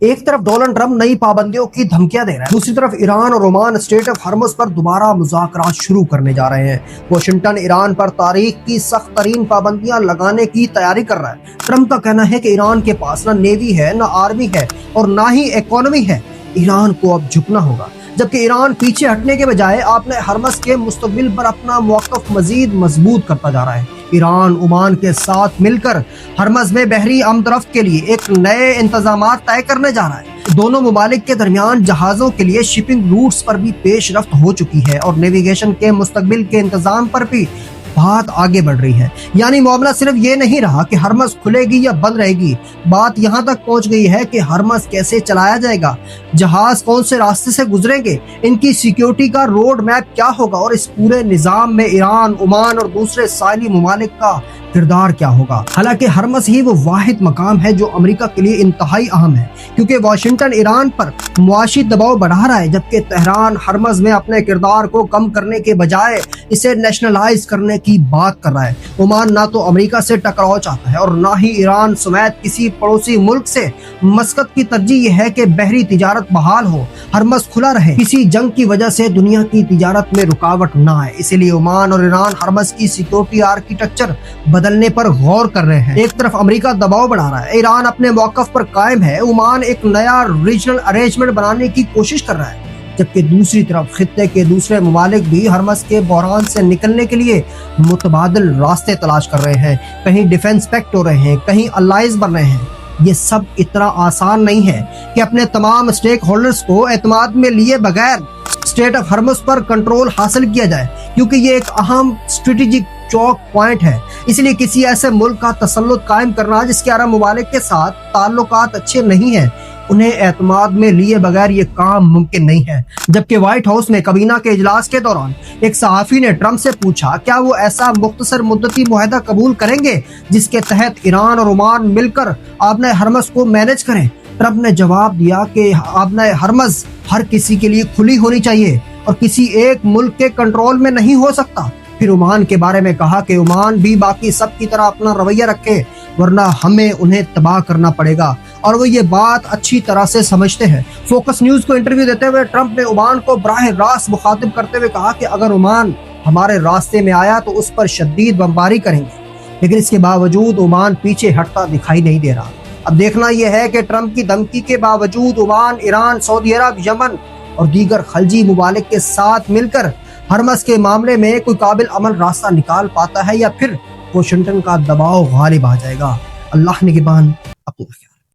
ایک طرف Donald Trump نئی پابندیوں کی دھمکیاں دے رہا ہے، دوسری طرف ایران اور عمان اسٹریٹ آف ہرمز پر دوبارہ مذاکرات شروع کرنے جا رہے ہیں۔ واشنگٹن ایران پر تاریخ کی سخت ترین پابندیاں لگانے کی تیاری کر رہا ہے۔ ٹرمپ کا کہنا ہے کہ ایران کے پاس نہ نیوی ہے، نہ آرمی ہے اور نہ ہی اکانومی ہے۔ ایران کو اب جھکنا ہوگا، جبکہ ایران پیچھے ہٹنے کے بجائے آبنۂ ہرمز کے مستقبل پر اپنا موقف مزید مضبوط کرتا جا رہا ہے۔ ایران عمان کے ساتھ مل کر ہرمز میں بحری آمد و رفت کے لیے ایک نئے انتظامات طے کرنے جا رہا ہے۔ دونوں ممالک کے درمیان جہازوں کے لیے شپنگ روٹس پر بھی پیش رفت ہو چکی ہے اور نیویگیشن کے مستقبل کے انتظام پر بھی بات آگے بڑھ رہی ہے۔ یعنی معاملہ صرف یہ نہیں رہا کہ ہرمز کھلے گی یا بند رہے گی، بات یہاں تک پہنچ گئی ہے کہ ہرمز کیسے چلایا جائے گا، جہاز کون سے راستے سے گزریں گے، ان کی سیکیورٹی کا روڈ میپ کیا ہوگا اور اس پورے نظام میں ایران، عمان اور دوسرے ساحلی ممالک کا کردار کیا ہوگا۔ حالانکہ ہرمز ہی وہ واحد مقام ہے جو امریکہ کے لیے انتہائی اہم ہے، کیونکہ واشنگٹن ایران پر معاشی دباؤ بڑھا رہا ہے، جبکہ تہران ہرمز میں اپنے کردار کو کم کرنے کے بجائے اسے نیشنلائز کرنے کی بات کر رہا ہے۔ عمان نہ تو امریکہ سے ٹکراؤ چاہتا ہے اور نہ ہی ایران سمیت کسی پڑوسی ملک سے۔ مسقط کی ترجیح یہ ہے کہ بحری تجارت بحال ہو، ہرمز کھلا رہے، کسی جنگ کی وجہ سے دنیا کی تجارت میں رکاوٹ نہ آئے۔ اسی لیے عمان اور ایران ہرمز کی سیکیورٹی آرکیٹیکچر بدلنے پر غور کر رہے ہیں۔ ایک طرف امریکہ دباؤ بڑھا رہا ہے، ایران اپنے موقف پر قائم ہے، عمان ایک نیا ریجنل ارینجمنٹ بنانے کی کوشش کر رہا ہے، جبکہ دوسری طرف خطے کے دوسرے ممالک بھی ہرمز کے بحران سے نکلنے کے لیے متبادل راستے تلاش کر رہے ہیں۔ کہیں ڈیفنس پیکٹ ہو رہے ہیں، کہیں الائز بن رہے ہیں۔ یہ سب اتنا آسان نہیں ہے کہ اپنے تمام سٹیک ہولڈرز کو اعتماد میں لیے بغیر اسٹریٹ آف ہرمز پر کنٹرول حاصل کیا جائے، کیونکہ یہ ایک اہم اسٹریٹجک چوک پوائنٹ ہے۔ اس لیے کسی ایسے ملک کا تسلط قائم کرنا جس کے عرب ممالک کے ساتھ تعلقات اچھے نہیں ہیں، انہیں اعتماد میں لیے بغیر یہ کام ممکن نہیں ہے۔ جبکہ وائٹ ہاؤس میں کابینہ کے اجلاس کے دوران ایک صحافی نے ٹرمپ سے پوچھا کیا وہ ایسا مختصر مدتی معاہدہ قبول کریں گے جس کے تحت ایران اور عمان مل کر آبنۂ ہرمز کو مینج کریں۔ ٹرمپ نے جواب دیا کہ آبنۂ ہرمز ہر کسی کے لیے کھلی ہونی چاہیے اور کسی ایک ملک کے کنٹرول میں نہیں ہو سکتا۔ پھر عمان کے بارے میں کہا کہ عمان بھی باقی سب کی طرح اپنا رویہ رکھے، ورنہ ہمیں انہیں تباہ کرنا پڑے گا، اور وہ یہ بات اچھی طرح سے سمجھتے ہیں۔ فوکس نیوز کو انٹرویو دیتے ہوئے ٹرمپ نے عمان کو براہ راست مخاطب کرتے ہوئے کہا کہ اگر عمان ہمارے راستے میں آیا تو اس پر شدید بمباری کریں گے، لیکن اس کے باوجود عمان پیچھے ہٹتا دکھائی نہیں دے رہا۔ اب دیکھنا یہ ہے کہ ٹرمپ کی دھمکی کے باوجود عمان، ایران، سعودی عرب، یمن اور دیگر خلیجی ممالک کے ساتھ مل کر ہرمز کے معاملے میں کوئی قابل عمل راستہ نکال پاتا ہے یا پھر واشنگٹن کا دباؤ غالب آ جائے گا۔ اللہ نگہبان، اپنا خیال۔